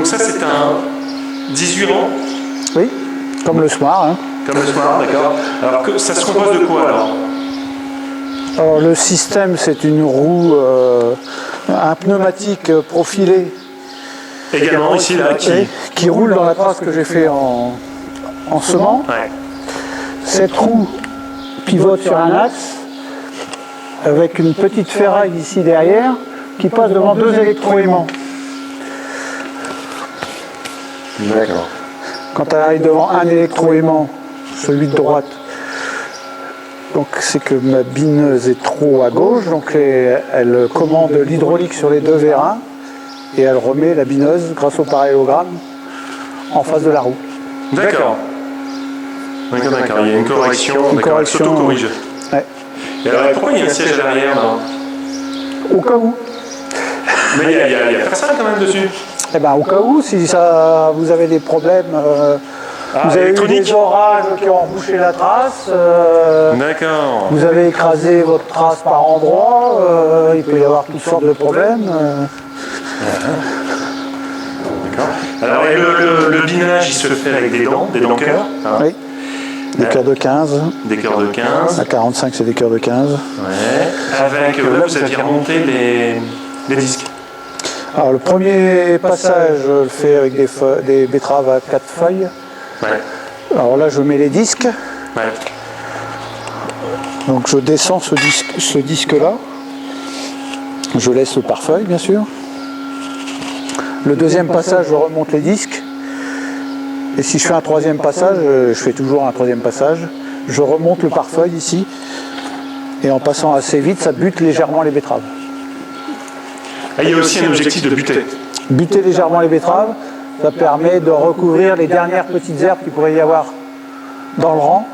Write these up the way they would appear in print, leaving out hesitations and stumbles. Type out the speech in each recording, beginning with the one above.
donc ça c'est un 18 rangs. Oui, comme le Smart. Hein. Comme le Smart, d'accord. Alors ça se compose de quoi alors? Alors le système, c'est une roue, un pneumatique profilé. Également ici là qui roule dans la trace que j'ai fait en semant. Ouais. Cette roue pivote sur un axe avec une petite ferraille ici derrière qui passe devant deux électroaimants. D'accord. Quand elle arrive devant un électroaimant, celui de droite, donc c'est que ma bineuse est trop à gauche, donc elle commande l'hydraulique sur les deux vérins et elle remet la bineuse grâce au parallélogramme en face de la roue. D'accord. D'accord, il y a une correction, elle s'auto-corrige. Ouais. Et alors pourquoi il y a un siège à l'arrière là? Au cas où. Mais il y a personne quand même dessus. Eh ben, au cas où, si ça, vous avez des problèmes, vous avez eu des orages qui ont embouché la trace, d'accord. Vous avez écrasé votre trace par endroits, il peut y avoir toutes sortes de problèmes. D'accord. Alors et le binage, il se fait avec des dents cœurs. Hein. Oui, des cœurs de 15. Des cœurs de 15. À 45, c'est des cœurs de 15. Ouais. Avec, là, vous aviez remonté les disques. Alors le premier passage, je le fais avec des betteraves à 4 feuilles. Ouais. Alors là, je mets les disques. Ouais. Donc je descends ce disque-là. Je laisse le pare-feuille, bien sûr. Le deuxième passage, je remonte les disques. Et si je fais un troisième passage, je fais toujours un troisième passage, je remonte le pare-feuille ici. Et en passant assez vite, ça bute légèrement les betteraves. Ah, il y a aussi un objectif de buter. Buter légèrement les betteraves, ça permet de recouvrir les dernières petites herbes qu'il pourrait y avoir dans le rang.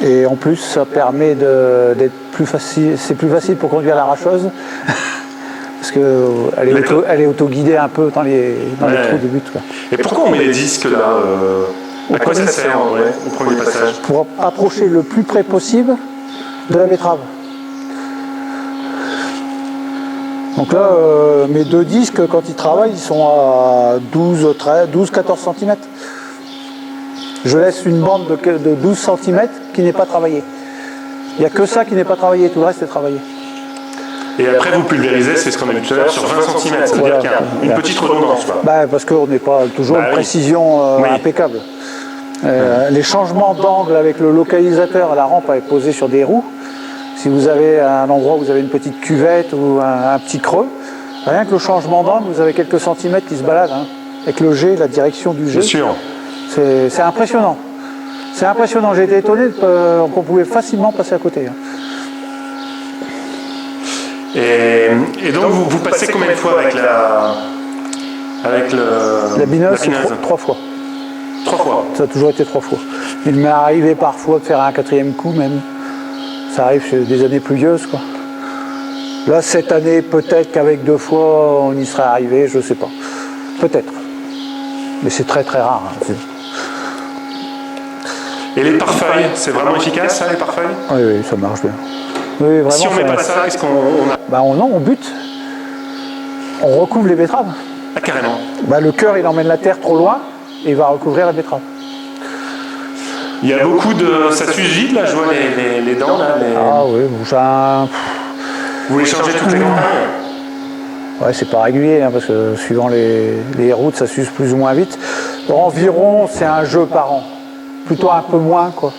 Et en plus, ça permet d'être plus facile. C'est plus facile pour conduire l'arracheuse. Parce qu'elle est auto-guidée un peu dans les trous de but. Quoi. Et pourquoi on met les disques là à quoi ça sert en vrai, au premier passage? Pour approcher le plus près possible de la betterave. Donc là, mes deux disques, quand ils travaillent, ils sont à 12-14 cm. Je laisse une bande de 12 cm qui n'est pas travaillée. Il n'y a que ça qui n'est pas travaillé, tout le reste est travaillé. Et après, vous pulvérisez, c'est ce qu'on a vu tout à l'heure, sur 20 cm, ça veut dire qu'il y a une petite redondance. Parce qu'on n'est pas toujours une précision impeccable. Les changements d'angle avec le localisateur à la rampe est posé sur des roues. Si vous avez un endroit où vous avez une petite cuvette ou un petit creux, rien que le changement d'angle, vous avez quelques centimètres qui se baladent. Hein, avec le G, la direction du G. Bien sûr. C'est impressionnant. C'est impressionnant. J'ai été étonné qu'on pouvait facilement passer à côté. Hein. Et donc vous passez combien de fois avec la bineuse? 3 fois. 3 fois. Ça a toujours été 3 fois. Il m'est arrivé parfois de faire un 4e coup même. Ça arrive chez des années pluvieuses, quoi. Là, cette année, peut-être qu'avec 2 fois, on y serait arrivé, je ne sais pas. Peut-être. Mais c'est très très rare. Hein. Et les pare-feuilles, c'est vraiment efficace, ça, les pare-feuilles? Oui, ça marche bien. Oui, vraiment, si on ne met pas ça, qu'est-ce qu'on a? On bute. On recouvre les betteraves. Ah, carrément. Le cœur, il emmène la terre trop loin et il va recouvrir la betterave. Il y a beaucoup de... Ça s'use vite, là, je vois les dents, là. Ah oui, Vous les changez toutes les campagnes? Ouais, c'est pas régulier, hein, parce que suivant les routes, ça s'use plus ou moins vite. Environ, c'est un jeu par an. Plutôt un peu moins, quoi.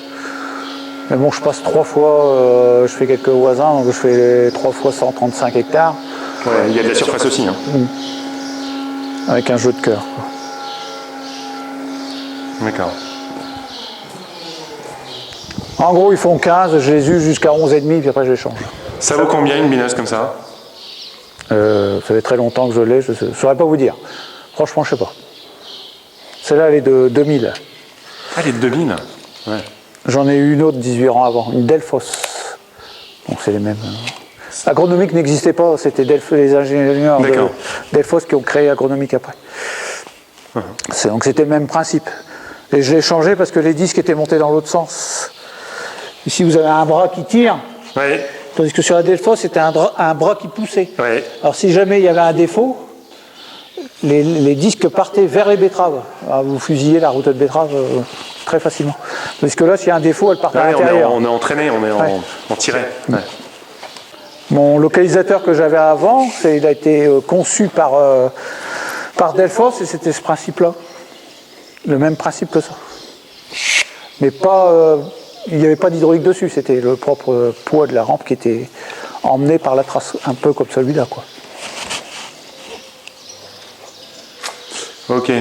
Mais bon, je passe 3 fois, je fais quelques voisins, donc je fais 3 fois 135 hectares. Ouais, il y a de la surface aussi. Hein. Avec un jeu de cœur. D'accord. En gros, ils font 15, je les use jusqu'à 11,5, puis après je les change. Ça vaut combien une bineuse comme ça? Ça fait très longtemps que je l'ai, je ne saurais pas vous dire. Franchement, je ne sais pas. Celle-là, elle est de 2000. Ah, elle est de 2000? Ouais. J'en ai eu une autre 18 ans avant, une Delphos. Donc c'est les mêmes. Agronomique n'existait pas, c'était les ingénieurs de Delphos qui ont créé Agronomique après. Donc c'était le même principe. Et je l'ai changé parce que les disques étaient montés dans l'autre sens. Ici vous avez un bras qui tire, tandis que sur la Delphos c'était un bras qui poussait. Alors si jamais il y avait un défaut, les disques partaient vers les betteraves. Alors, vous fusillez la route de betterave très facilement. Parce que là, s'il y a un défaut, elle part à l'intérieur. On est entraîné, on est en tiré. Ouais. Mon localisateur que j'avais avant, il a été conçu par Delphos et c'était ce principe-là. Le même principe que ça. Mais pas, il n'y avait pas d'hydraulique dessus, c'était le propre poids de la rampe qui était emmené par la trace, un peu comme celui-là, quoi. Ok.